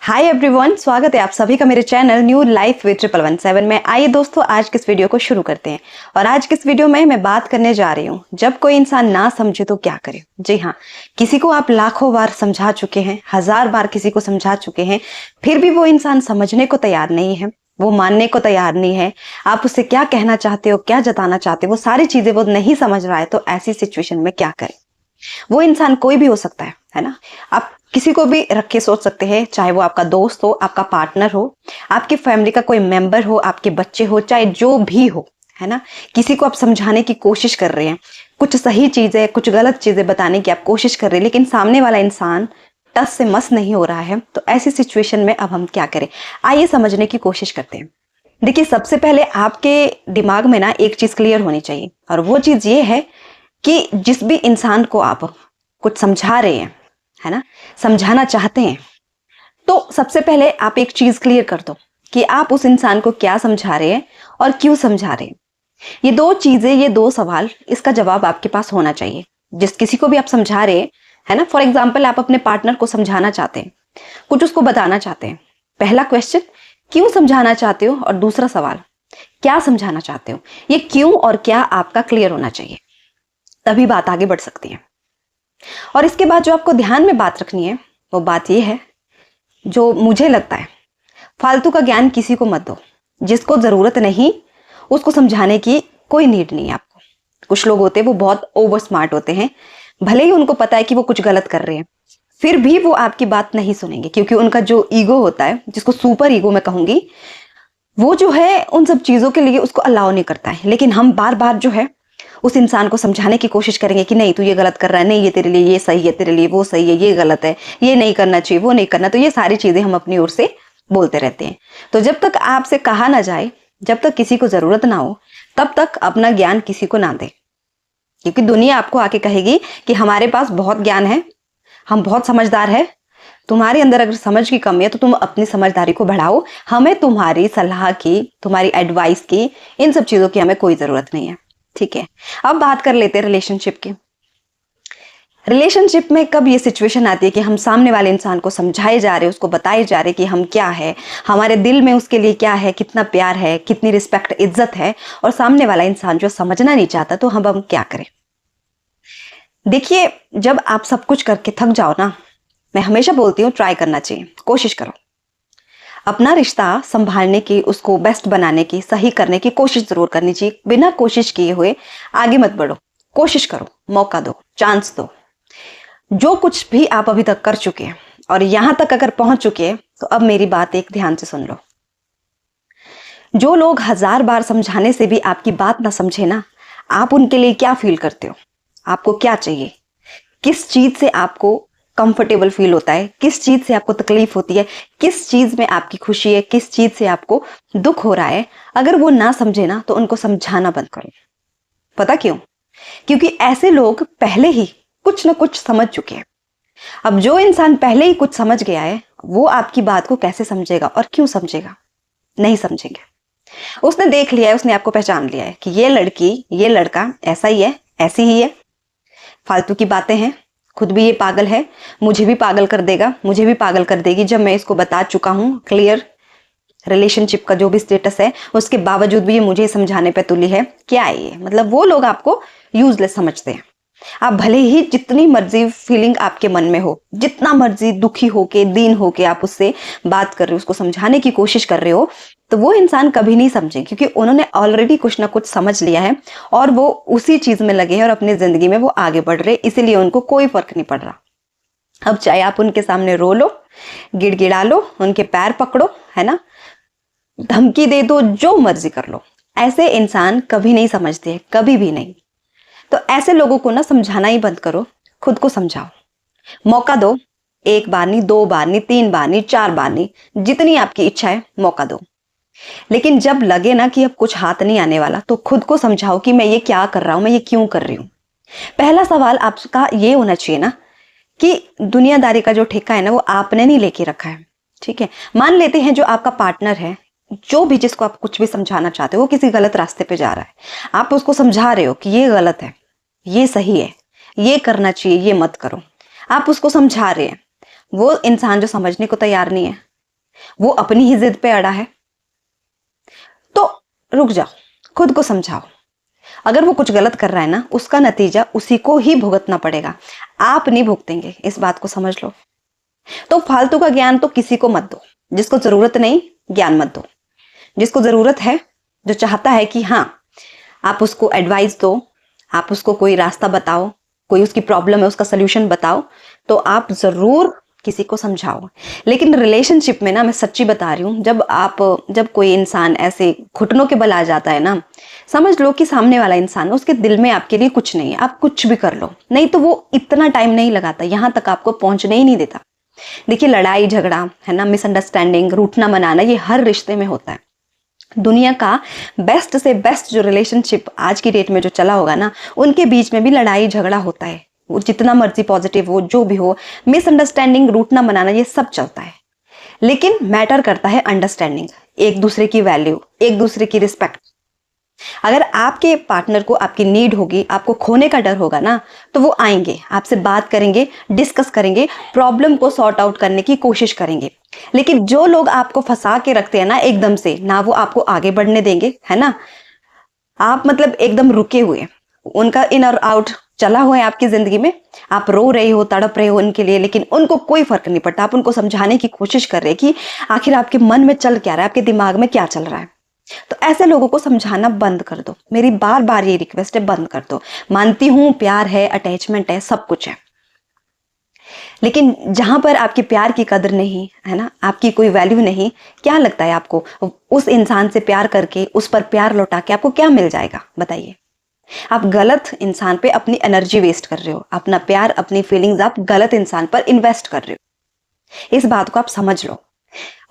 Hi everyone, स्वागत है आप सभी का मेरे चैनल न्यू लाइफ विद 1117 में। आइए दोस्तों, आज के इस वीडियो को शुरू करते हैं। और आज के इस वीडियो में मैं बात करने जा रही हूँ, जब कोई इंसान ना समझे तो क्या करे। जी हाँ, किसी को आप लाखों बार समझा चुके हैं, 1000 बार किसी को समझा चुके हैं, फिर भी वो इंसान समझने को तैयार नहीं है, वो मानने को तैयार नहीं है। आप उससे क्या कहना चाहते हो, क्या जताना चाहते हो, वो सारी चीजें वो नहीं समझ रहा है। तो ऐसी सिचुएशन में क्या करें। वो इंसान कोई भी हो सकता है ना। आप किसी को भी रख के सोच सकते हैं, चाहे वो आपका दोस्त हो, आपका पार्टनर हो, आपकी फैमिली का कोई मेंबर हो, आपके बच्चे हो, चाहे जो भी हो, है ना। किसी को आप समझाने की कोशिश कर रहे हैं, कुछ सही चीजें कुछ गलत चीजें बताने की आप कोशिश कर रहे हैं, लेकिन सामने वाला इंसान टस से मस नहीं हो रहा है। तो ऐसी सिचुएशन में अब हम क्या करें, आइए समझने की कोशिश करते हैं। देखिए, सबसे पहले आपके दिमाग में ना एक चीज क्लियर होनी चाहिए, और वो चीज ये है कि जिस भी इंसान को आप कुछ समझा रहे हैं, है ना, समझाना चाहते हैं, तो सबसे पहले आप एक चीज क्लियर कर दो कि आप उस इंसान को क्या समझा रहे हैं और क्यों समझा रहे हैं। ये दो चीजें, ये दो सवाल, इसका जवाब आपके पास होना चाहिए। जिस किसी को भी आप समझा रहे हैं, है ना, फॉर एग्जाम्पल आप अपने पार्टनर को समझाना चाहते हैं, कुछ उसको बताना चाहते हैं। पहला क्वेश्चन, क्यों समझाना चाहते हो, और दूसरा सवाल, क्या समझाना चाहते हो। ये क्यों और क्या आपका क्लियर होना चाहिए, तभी बात आगे बढ़ सकती है। और इसके बाद जो आपको ध्यान में बात रखनी है, वो बात ये है, जो मुझे लगता है, फालतू का ज्ञान किसी को मत दो। जिसको जरूरत नहीं उसको समझाने की कोई नीड नहीं है आपको। कुछ लोग होते हैं वो बहुत ओवर स्मार्ट होते हैं, भले ही उनको पता है कि वो कुछ गलत कर रहे हैं, फिर भी वो आपकी बात नहीं सुनेंगे, क्योंकि उनका जो ईगो होता है, जिसको सुपर ईगो मैं कहूंगी, वो जो है उन सब चीजों के लिए उसको अलाउ नहीं करता है। लेकिन हम बार बार जो है उस इंसान को समझाने की कोशिश करेंगे कि नहीं तू ये गलत कर रहा है, नहीं ये तेरे लिए ये सही है, तेरे लिए वो सही है, ये गलत है, ये नहीं करना चाहिए, वो नहीं करना। तो ये सारी चीजें हम अपनी ओर से बोलते रहते हैं। तो जब तक आपसे कहा ना जाए, जब तक किसी को जरूरत ना हो, तब तक अपना ज्ञान किसी को ना दे। क्योंकि दुनिया आपको आके कहेगी कि हमारे पास बहुत ज्ञान है, हम बहुत समझदार है। तुम्हारे अंदर अगर समझ की कमी है तो तुम अपनी समझदारी को बढ़ाओ, हमें तुम्हारी सलाह की, तुम्हारी एडवाइस की, इन सब चीजों की हमें कोई जरूरत नहीं है। ठीक है, अब बात कर लेते हैं रिलेशनशिप की। रिलेशनशिप में कब ये सिचुएशन आती है कि हम सामने वाले इंसान को समझाए जा रहे हैं, उसको बताए जा रहे हैं कि हम क्या है, हमारे दिल में उसके लिए क्या है, कितना प्यार है, कितनी रिस्पेक्ट इज्जत है, और सामने वाला इंसान जो समझना नहीं चाहता, तो हम क्या करें। देखिए, जब आप सब कुछ करके थक जाओ ना, मैं हमेशा बोलती हूँ ट्राई करना चाहिए, कोशिश करो। अपना रिश्ता संभालने की, उसको बेस्ट बनाने की, सही करने की कोशिश जरूर करनी चाहिए। बिना कोशिश किए हुए आगे मत बढ़ो। कोशिश करो, मौका दो, चांस दो। जो कुछ भी आप अभी तक कर चुके हैं और यहां तक अगर पहुंच चुके हैं, तो अब मेरी बात एक ध्यान से सुन लो। जो लोग 1000 बार समझाने से भी आपकी बात ना समझे ना, आप उनके लिए क्या फील करते हो, आपको क्या चाहिए, किस चीज से आपको कंफर्टेबल फील होता है, किस चीज से आपको तकलीफ होती है, किस चीज में आपकी खुशी है, किस चीज से आपको दुख हो रहा है। अगर वो ना समझे ना, तो उनको समझाना बंद करो। पता क्यों? क्योंकि ऐसे लोग पहले ही कुछ ना कुछ समझ चुके हैं। अब जो इंसान पहले ही कुछ समझ गया है, वो आपकी बात को कैसे समझेगा और क्यों समझेगा? नहीं समझेंगे। उसने देख लिया है, उसने आपको पहचान लिया है कि ये लड़की, ये लड़का ऐसा ही है, ऐसी ही है, फालतू की बातें हैं, खुद भी ये पागल है, मुझे भी पागल कर देगा, मुझे भी पागल कर देगी। जब मैं इसको बता चुका हूं क्लियर रिलेशनशिप का जो भी स्टेटस है, उसके बावजूद भी ये मुझे समझाने पे तुली है। क्या है ये? मतलब वो लोग आपको यूजलेस समझते हैं। आप भले ही जितनी मर्जी फीलिंग आपके मन में हो, जितना मर्जी दुखी होके, दीन होके आप उससे बात कर रहे हो, उसको समझाने की कोशिश कर रहे हो, तो वो इंसान कभी नहीं समझे, क्योंकि उन्होंने ऑलरेडी कुछ ना कुछ समझ लिया है और वो उसी चीज में लगे हैं और अपनी जिंदगी में वो आगे बढ़ रहे, इसीलिए उनको कोई फर्क नहीं पड़ रहा। अब चाहे आप उनके सामने रो लो, गिड़गिड़ा लो, उनके पैर पकड़ो, है ना, धमकी दे दो, जो मर्जी कर लो, ऐसे इंसान कभी नहीं समझते, कभी भी नहीं। तो ऐसे लोगों को ना समझाना ही बंद करो, खुद को समझाओ। मौका दो, एक बार नहीं, 2 बार नहीं, 3 बार नहीं, 4 बार नहीं, जितनी आपकी इच्छा है मौका दो। लेकिन जब लगे ना कि अब कुछ हाथ नहीं आने वाला, तो खुद को समझाओ कि मैं ये क्या कर रहा हूं, मैं ये क्यों कर रही हूं। पहला सवाल आपका ये होना चाहिए ना कि दुनियादारी का जो ठेका है ना, वो आपने नहीं लेके रखा है। ठीक है, मान लेते हैं जो आपका पार्टनर है, जो भी, जिसको आप कुछ भी समझाना चाहते हो, वो किसी गलत रास्ते पे जा रहा है, आप उसको समझा रहे हो कि ये गलत है, ये सही है, ये करना चाहिए, ये मत करो। आप उसको समझा रहे हैं, वो इंसान जो समझने को तैयार नहीं है, वो अपनी ही जिद पे अड़ा है, तो रुक जाओ, खुद को समझाओ। अगर वो कुछ गलत कर रहा है ना, उसका नतीजा उसी को ही भुगतना पड़ेगा, आप नहीं भुगतेंगे, इस बात को समझ लो। तो फालतू का ज्ञान तो किसी को मत दो, जिसको जरूरत नहीं ज्ञान मत दो। जिसको जरूरत है, जो चाहता है कि हाँ आप उसको एडवाइस दो, आप उसको कोई रास्ता बताओ, कोई उसकी प्रॉब्लम है उसका सोल्यूशन बताओ, तो आप जरूर किसी को समझाओ। लेकिन रिलेशनशिप में ना, मैं सच्ची बता रही हूँ, जब कोई इंसान ऐसे घुटनों के बल आ जाता है ना, समझ लो कि सामने वाला इंसान, उसके दिल में आपके लिए कुछ नहीं है, आप कुछ भी कर लो, नहीं तो वो इतना टाइम नहीं लगाता, यहां तक आपको पहुंचने ही नहीं देता। देखिए, लड़ाई झगड़ा है ना, मिसअंडरस्टैंडिंग, रूठना मनाना, ये हर रिश्ते में होता है। दुनिया का बेस्ट से बेस्ट जो रिलेशनशिप आज की डेट में जो चला होगा ना, उनके बीच में भी लड़ाई झगड़ा होता है। वो जितना मर्जी पॉजिटिव हो, जो भी हो, मिसअंडरस्टैंडिंग, रूठना मनाना, ये सब चलता है। लेकिन मैटर करता है अंडरस्टैंडिंग, एक दूसरे की वैल्यू, एक दूसरे की रिस्पेक्ट। अगर आपके पार्टनर को आपकी नीड होगी, आपको खोने का डर होगा ना, तो वो आएंगे, आपसे बात करेंगे, डिस्कस करेंगे, प्रॉब्लम को सॉर्ट आउट करने की कोशिश करेंगे। लेकिन जो लोग आपको फंसा के रखते हैं ना एकदम से, ना वो आपको आगे बढ़ने देंगे, है ना, आप मतलब एकदम रुके हुए, उनका इन और आउट चला हुआ है आपकी जिंदगी में, आप रो रहे हो, तड़प रहे हो उनके लिए, लेकिन उनको कोई फर्क नहीं पड़ता। आप उनको समझाने की कोशिश कर रहे हैं कि आखिर आपके मन में चल क्या रहा है, आपके दिमाग में क्या चल रहा है। तो ऐसे लोगों को समझाना बंद कर दो, मेरी बार बार ये रिक्वेस्ट है, बंद कर दो। मानती हूं प्यार है, अटैचमेंट है, सब कुछ है, लेकिन जहां पर आपके प्यार की कदर नहीं है ना, आपकी कोई वैल्यू नहीं, क्या लगता है आपको उस इंसान से प्यार करके, उस पर प्यार लौटा के आपको क्या मिल जाएगा, बताइए। आप गलत इंसान पे अपनी एनर्जी वेस्ट कर रहे हो, अपना प्यार, अपनी फीलिंग्स आप गलत इंसान पर इन्वेस्ट कर रहे हो। इस बात को आप समझ लो।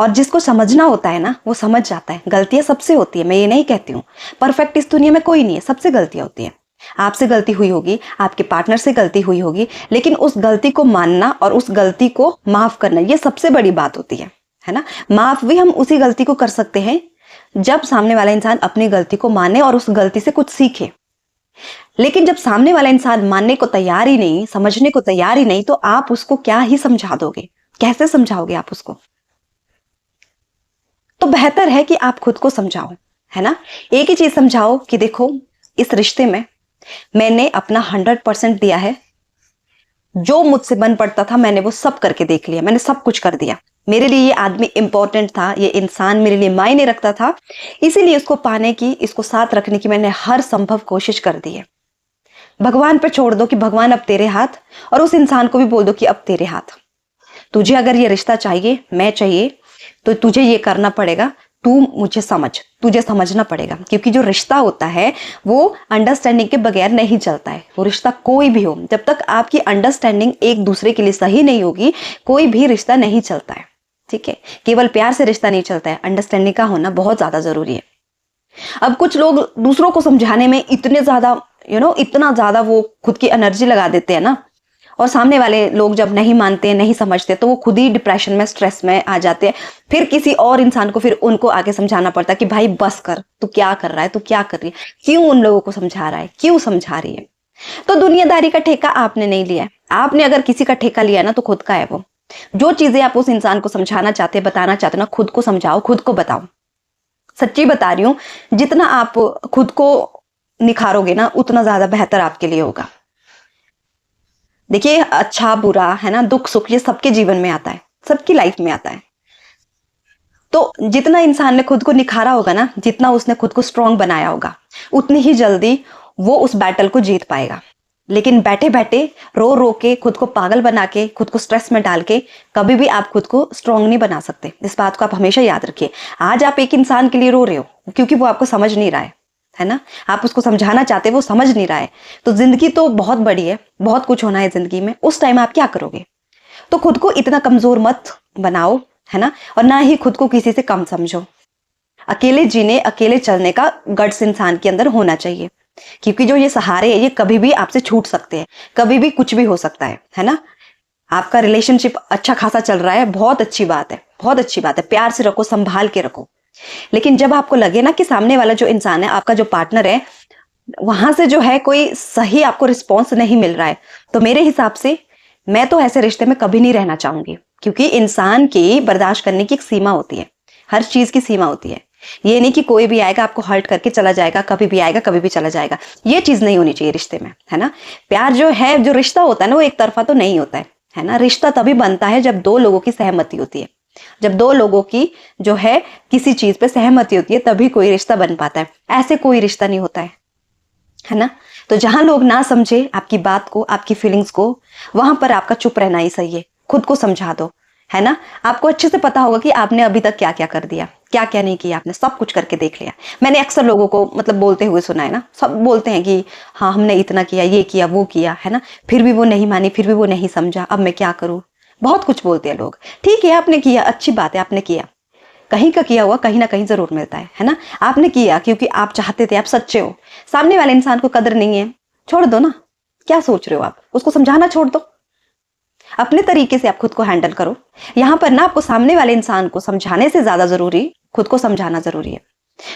और जिसको समझना होता है ना, वो समझ जाता है। गलतियां सबसे होती है, मैं ये नहीं कहती हूँ, परफेक्ट इस दुनिया में कोई नहीं है, सबसे गलतियां होती है। आपसे गलती हुई होगी, आपके पार्टनर से गलती हुई होगी, लेकिन उस गलती को मानना और उस गलती को माफ करना, ये सबसे बड़ी बात होती है ना। माफ भी हम उसी गलती को कर सकते हैं जब सामने वाला इंसान अपनी गलती को माने और उस गलती से कुछ सीखे। लेकिन जब सामने वाला इंसान मानने को तैयार ही नहीं, समझने को तैयार ही नहीं, तो आप उसको क्या ही समझा दोगे, कैसे समझाओगे आप उसको। तो बेहतर है कि आप खुद को समझाओ, है ना। एक ही चीज समझाओ कि देखो, इस रिश्ते में मैंने अपना 100% दिया है, जो मुझसे बन पड़ता था मैंने वो सब करके देख लिया, मैंने सब कुछ कर दिया। मेरे लिए ये आदमी इंपॉर्टेंट था, ये इंसान मेरे लिए मायने रखता था, इसीलिए इसको पाने की, इसको साथ रखने की मैंने हर संभव कोशिश कर दी है। भगवान पे छोड़ दो कि भगवान अब तेरे हाथ, और उस इंसान को भी बोल दो कि अब तेरे हाथ। तुझे अगर ये रिश्ता चाहिए, मैं चाहिए, तो तुझे ये करना पड़ेगा, तू मुझे समझ, तुझे समझना पड़ेगा। क्योंकि जो रिश्ता होता है वो अंडरस्टैंडिंग के बगैर नहीं चलता है। वो रिश्ता कोई भी हो, जब तक आपकी अंडरस्टैंडिंग एक दूसरे के लिए सही नहीं होगी, कोई भी रिश्ता नहीं चलता है, ठीक है। केवल प्यार से रिश्ता नहीं चलता है, अंडरस्टैंडिंग का होना बहुत ज्यादा जरूरी है। अब कुछ लोग दूसरों को समझाने में इतने ज्यादा इतना ज्यादा वो खुद की एनर्जी लगा देते हैं ना, और सामने वाले लोग जब नहीं मानते, नहीं समझते, तो वो खुद ही डिप्रेशन में, स्ट्रेस में आ जाते हैं। फिर किसी और इंसान को, फिर उनको आगे समझाना पड़ता है कि भाई बस कर, तू क्या कर रहा है, तू क्या कर रही है, क्यों उन लोगों को समझा रहा है, क्यों समझा रही है। तो दुनियादारी का ठेका आपने नहीं लिया है। आपने अगर किसी का ठेका लिया ना, तो खुद का है वो। जो चीजें आप उस इंसान को समझाना चाहते, बताना चाहते ना, खुद को समझाओ, खुद को बताओ। सच्ची बता रही हूँ, जितना आप खुद को निखारोगे ना, उतना ज्यादा बेहतर आपके लिए होगा। देखिए, अच्छा बुरा है ना, दुख सुख, ये सबके जीवन में आता है, सबकी लाइफ में आता है। तो जितना इंसान ने खुद को निखारा होगा ना, जितना उसने खुद को स्ट्रांग बनाया होगा, उतनी ही जल्दी वो उस बैटल को जीत पाएगा। लेकिन बैठे बैठे रो रो के, खुद को पागल बना के, खुद को स्ट्रेस में डाल के कभी भी आप खुद को स्ट्रांग नहीं बना सकते। इस बात को आप हमेशा याद रखिए। आज आप एक इंसान के लिए रो रहे हो क्योंकि वो आपको समझ नहीं रहा है ना, आप उसको समझाना चाहते, वो समझ नहीं रहा है। तो जिंदगी तो बहुत बड़ी है, बहुत कुछ होना है जिंदगी में, उस टाइम आप क्या करोगे। तो खुद को इतना कमजोर मत बनाओ, है ना, और ना ही खुद को किसी से कम समझो। अकेले जीने, अकेले चलने का गट्स इंसान के अंदर होना चाहिए, क्योंकि जो ये सहारे हैं, ये कभी भी आपसे छूट सकते हैं, कभी भी कुछ भी हो सकता है ना। आपका रिलेशनशिप अच्छा खासा चल रहा है, बहुत अच्छी बात है, बहुत अच्छी बात है, प्यार से रखो, संभाल के रखो। लेकिन जब आपको लगे ना कि सामने वाला जो इंसान है, आपका जो पार्टनर है, वहां से जो है कोई सही आपको रिस्पॉन्स नहीं मिल रहा है, तो मेरे हिसाब से मैं तो ऐसे रिश्ते में कभी नहीं रहना चाहूंगी। क्योंकि इंसान की बर्दाश्त करने की एक सीमा होती है, हर चीज की सीमा होती है। ये नहीं कि कोई भी आएगा आपको हर्ट करके चला जाएगा, कभी भी आएगा कभी भी चला जाएगा। ये चीज नहीं होनी चाहिए रिश्ते में, है ना। प्यार जो है, जो रिश्ता होता है ना, वो एक तरफा तो नहीं होता है ना। रिश्ता तभी बनता है जब दो लोगों की सहमति होती है, जब दो लोगों की जो है किसी चीज पे सहमति होती है, तभी कोई रिश्ता बन पाता है। ऐसे कोई रिश्ता नहीं होता है ना। तो जहां लोग ना समझे आपकी बात को, आपकी फीलिंग्स को, वहां पर आपका चुप रहना ही सही है। खुद को समझा दो, है ना। आपको अच्छे से पता होगा कि आपने अभी तक क्या क्या कर दिया, क्या क्या नहीं किया, आपने सब कुछ करके देख लिया। मैंने अक्सर लोगों को मतलब बोलते हुए सुना है ना, सब बोलते हैं कि हाँ हमने इतना किया, ये किया, वो किया, है ना, फिर भी वो नहीं मानी, फिर भी वो नहीं समझा, अब मैं क्या करूं। बहुत कुछ बोलते हैं लोग। ठीक है, आपने किया, अच्छी बात है, आपने किया, कहीं का किया हुआ कहीं ना कहीं जरूर मिलता है ना। आपने किया क्योंकि आप चाहते थे, आप सच्चे हो। सामने वाले इंसान को कदर नहीं है, छोड़ दो ना। क्या सोच रहे हो आप, उसको समझाना छोड़ दो। अपने तरीके से आप खुद को हैंडल करो। यहां पर ना आपको सामने वाले इंसान को समझाने से ज्यादा जरूरी खुद को समझाना जरूरी है।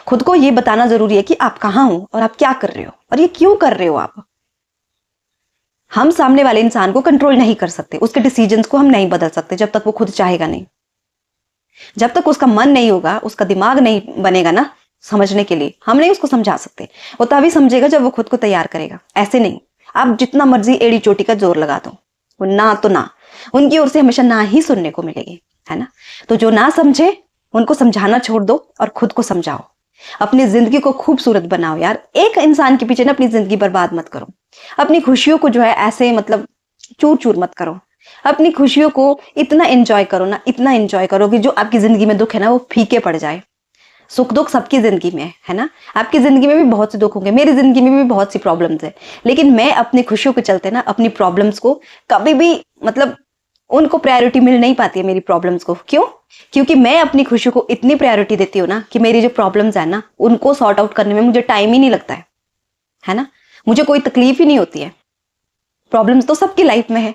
खुद को ये बताना जरूरी है कि आप कहां हो और आप क्या कर रहे हो और ये क्यों कर रहे हो आप। हम सामने वाले इंसान को कंट्रोल नहीं कर सकते, उसके डिसीजंस को हम नहीं बदल सकते जब तक वो खुद चाहेगा नहीं। जब तक उसका मन नहीं होगा, उसका दिमाग नहीं बनेगा ना समझने के लिए, हम नहीं उसको समझा सकते। वो तभी समझेगा जब वो खुद को तैयार करेगा। ऐसे नहीं आप जितना मर्जी एड़ी चोटी का जोर लगा दो, वो ना तो ना, उनकी ओर से हमेशा ना ही सुनने को मिलेगी, है ना। तो जो ना समझे उनको समझाना छोड़ दो और खुद को समझाओ। अपनी जिंदगी को खूबसूरत बनाओ यार। एक इंसान के पीछे ना अपनी जिंदगी बर्बाद मत करो। अपनी खुशियों को जो है ऐसे मतलब चूर चूर मत करो। अपनी खुशियों को इतना एंजॉय करो ना, इतना एंजॉय करो कि जो आपकी जिंदगी में दुख है ना वो फीके पड़ जाए। सुख दुख सबकी जिंदगी में है ना। आपकी जिंदगी में भी बहुत से दुख होंगे, मेरी जिंदगी में भी बहुत सी प्रॉब्लम्स है, लेकिन मैं अपनी खुशियों के चलते ना अपनी प्रॉब्लम्स को कभी भी मतलब उनको प्रायोरिटी मिल नहीं पाती है मेरी प्रॉब्लम्स को। क्यों? क्योंकि मैं अपनी खुशी को इतनी प्रायोरिटी देती हूँ ना कि मेरी जो प्रॉब्लम्स है ना उनको सॉर्ट आउट करने में मुझे टाइम ही नहीं लगता है ना। मुझे कोई तकलीफ ही नहीं होती है। प्रॉब्लम्स तो सबकी लाइफ में है,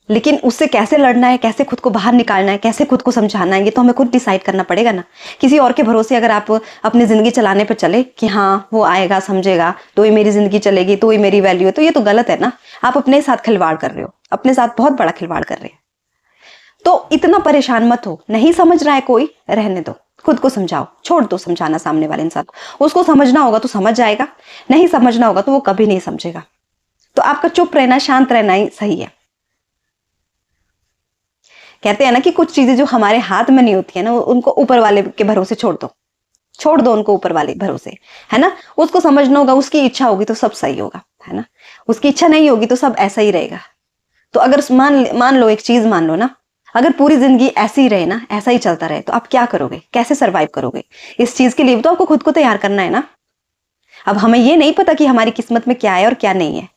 लेकिन उससे कैसे लड़ना है, कैसे खुद को बाहर निकालना है, कैसे खुद को समझाना है, ये तो हमें खुद डिसाइड करना पड़ेगा ना। किसी और के भरोसे अगर आप अपनी जिंदगी चलाने पर चले कि हाँ वो आएगा समझेगा तो ही मेरी जिंदगी चलेगी, तो ही मेरी वैल्यू है, तो ये तो गलत है ना। आप अपने साथ खिलवाड़ कर रहे हो, अपने साथ बहुत बड़ा खिलवाड़ कर रहे हैं। तो इतना परेशान मत हो। नहीं समझ रहा है कोई, रहने दो, खुद को समझाओ, छोड़ दो समझाना सामने वाले इंसान को। उसको समझना होगा तो समझ जाएगा, नहीं समझना होगा तो वो कभी नहीं समझेगा। तो आपका चुप रहना, शांत रहना ही सही है। कहते हैं ना कि कुछ चीजें जो हमारे हाथ में नहीं होती है ना, उनको ऊपर वाले के भरोसे छोड़ दो, छोड़ दो उनको ऊपर वाले भरोसे, है ना। उसको समझना होगा, उसकी इच्छा होगी तो सब सही होगा, है ना। उसकी इच्छा नहीं होगी तो सब ऐसा ही रहेगा। तो अगर मान लो, एक चीज मान लो ना, अगर पूरी जिंदगी ऐसे ही रहे ना, ऐसा ही चलता रहे, तो आप क्या करोगे, कैसे सरवाइव करोगे। इस चीज के लिए तो आपको खुद को तैयार करना है ना। अब हमें ये नहीं पता कि हमारी किस्मत में क्या है और क्या नहीं है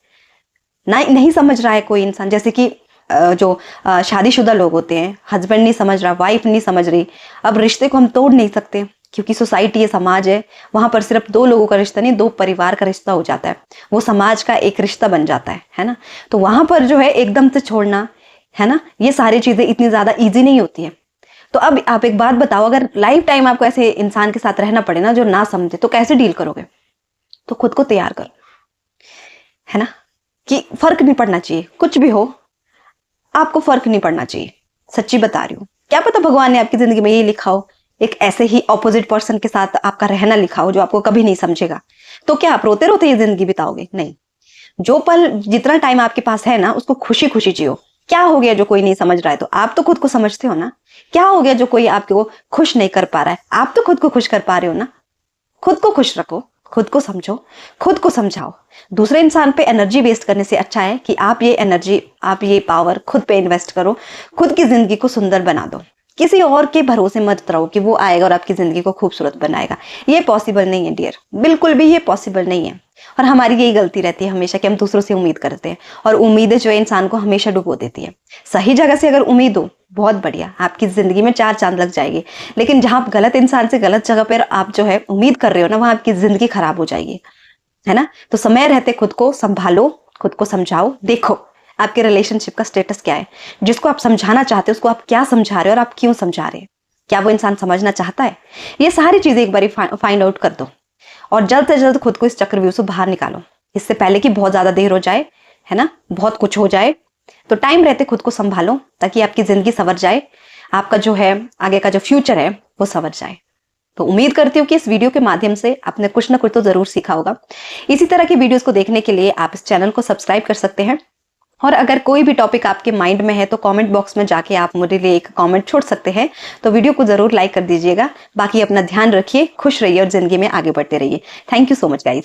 ना। नहीं समझ रहा है कोई इंसान, जैसे कि जो शादीशुदा लोग होते हैं, हस्बैंड नहीं समझ रहा, वाइफ नहीं समझ रही। अब रिश्ते को हम तोड़ नहीं सकते क्योंकि सोसाइटी है, समाज है, वहां पर सिर्फ दो लोगों का रिश्ता नहीं, दो परिवार का रिश्ता हो जाता है, वो समाज का एक रिश्ता बन जाता है ना। तो वहां पर जो है एकदम से छोड़ना, है ना, ये सारी चीजें इतनी ज्यादा ईजी नहीं होती है। तो अब आप एक बात बताओ, अगर लाइफ टाइम आपको ऐसे इंसान के साथ रहना पड़े ना जो ना समझे, तो कैसे डील करोगे। तो खुद को तैयार करो, है ना, कि फर्क नहीं पड़ना चाहिए, कुछ भी हो आपको फर्क नहीं पड़ना चाहिए। सच्ची बता रही हूँ। क्या पता भगवान ने आपकी जिंदगी में ये लिखा हो, एक ऐसे ही ऑपोजिट पर्सन के साथ आपका रहना लिखा हो जो आपको कभी नहीं समझेगा। तो क्या आप रोते रोते ये जिंदगी बिताओगे? नहीं। जो पल, जितना टाइम आपके पास है ना, उसको खुशी खुशी जियो। क्या हो गया जो कोई नहीं समझ रहा है, तो आप तो खुद को समझते हो ना। क्या हो गया जो कोई आपको खुश नहीं कर पा रहा है, आप तो खुद को खुश कर पा रहे हो ना। खुद को खुश रखो, खुद को समझो, खुद को समझाओ। दूसरे इंसान पे एनर्जी वेस्ट करने से अच्छा है कि आप ये एनर्जी, आप ये पावर खुद पे इन्वेस्ट करो, खुद की जिंदगी को सुंदर बना दो। किसी और के भरोसे मत रहो कि वो आएगा और आपकी जिंदगी को खूबसूरत बनाएगा। ये पॉसिबल नहीं है डियर, बिल्कुल भी ये पॉसिबल नहीं है। और हमारी यही गलती रहती है हमेशा कि हम दूसरों से उम्मीद करते हैं, और उम्मीदें जो है इंसान को हमेशा डुबो देती है। सही जगह से अगर उम्मीद हो, बहुत बढ़िया, आपकी जिंदगी में चार चांद लग जाएगी। लेकिन जहां आप गलत इंसान से गलत जगह पर आप जो है उम्मीद कर रहे हो ना, वहां आपकी जिंदगी खराब हो जाएगी, है ना। तो समय रहते खुद को संभालो, खुद को समझाओ। देखो आपके रिलेशनशिप का स्टेटस क्या है, जिसको आप समझाना चाहते हो उसको आप क्या समझा रहे हो और आप क्यों समझा रहे हैं। क्या वो इंसान समझना चाहता है? ये सारी चीजें एक बार फाइंड आउट कर दो और जल्द से जल्द खुद को इस चक्रव्यूह से बाहर निकालो, इससे पहले कि बहुत ज्यादा देर हो जाए, है ना, बहुत कुछ हो जाए तो टाइम रहते खुद को संभालो ताकि आपकी जिंदगी संवर जाए, आपका जो है आगे का जो फ्यूचर है वो संवर जाए। तो उम्मीद करती हूँ कि इस वीडियो के माध्यम से आपने कुछ ना कुछ तो जरूर सीखा होगा। इसी तरह की वीडियोस को देखने के लिए आप इस चैनल को सब्सक्राइब कर सकते हैं, और अगर कोई भी टॉपिक आपके माइंड में है तो कमेंट बॉक्स में जाके आप मेरे लिए एक कमेंट छोड़ सकते हैं। तो वीडियो को जरूर लाइक कर दीजिएगा। बाकी अपना ध्यान रखिए, खुश रहिए और जिंदगी में आगे बढ़ते रहिए। Thank you so much guys.